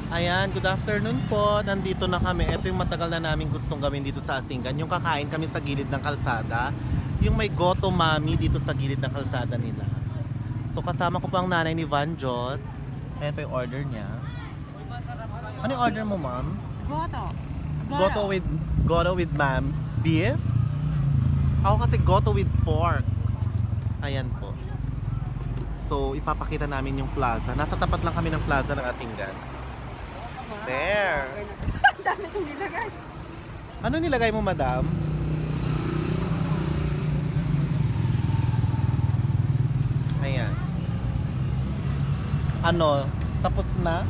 Ayan, good afternoon po. Nandito na kami. Ito yung matagal na namin gustong gawin dito sa Asingan. Yung kakain kami sa gilid ng kalsada. Yung may goto mami dito sa gilid ng kalsada nila. So kasama ko pa ang nanay ni Vanjoss. Ayan pa yung order niya. Ano yung order mo, ma'am? Goto. Goto with ma'am. Beef? Ako kasi goto with pork. Ayan po. So ipapakita namin yung plaza. Nasa tapat lang kami ng plaza ng Asingan. There. Ang dami kong nilagay. Ano nilagay mo, madam? Ayan. Ano? Tapos na?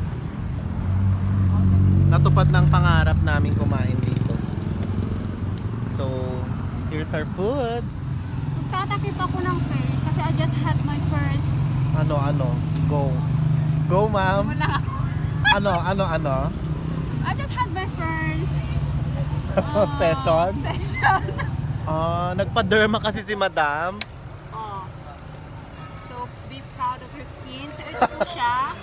Natupad ng pangarap namin kumain dito. So, here's our food. Tatakip ako ng pay kasi I just had my first. Ano? Go. Go, ma'am. Wala. Ano? I just had my first Session? Session. Nagpa-derma kasi si madam. Oh. So, be proud of your skin. So, ito po siya.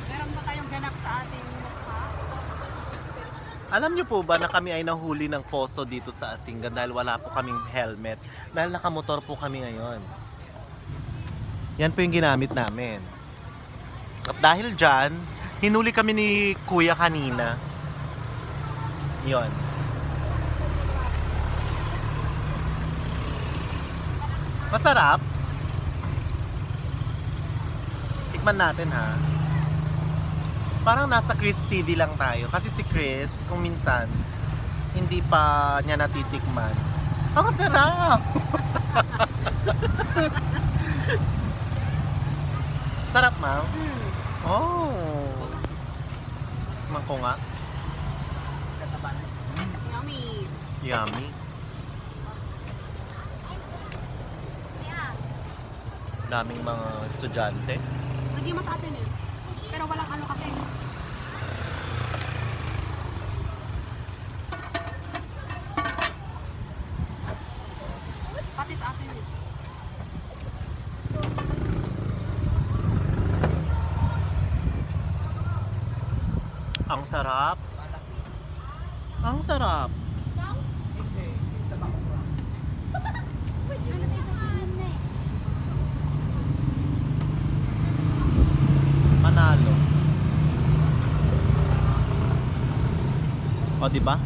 Meron ba kayong ganap sa ating mukha? Alam niyo po ba na kami ay nahuli ng poso dito sa Asingan dahil wala po kaming helmet? Dahil nakamotor po kami ngayon. Yan po yung ginamit namin. At dahil dyan, hinuli kami ni Kuya kanina. Yon. Masarap. Tikman natin, ha. Parang nasa Chris TV lang tayo. Kasi si Chris, kung minsan, hindi pa niya natitikman. Ang sarap! Sarap, ma'am? Oh! Mangko nga. Yummy. Yummy. Daming mga estudyante. Hindi matatin eh. Pero walang ano kasi. Patis atin eh. Ang sarap. Ang sarap. Panalo. O, di ba?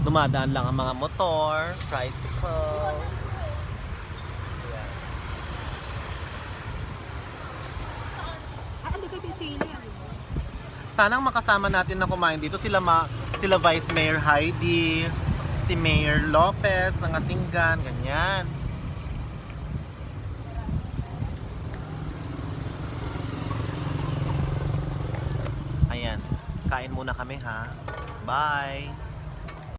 Dumadaan lang ang mga motor, tricycle. Hindi kasi sili yan. Sanang makasama natin na kumain dito sila Vice Mayor Heidi, si Mayor Lopez ng Asingan, ganyan. Ayan, kain muna kami, ha. Bye.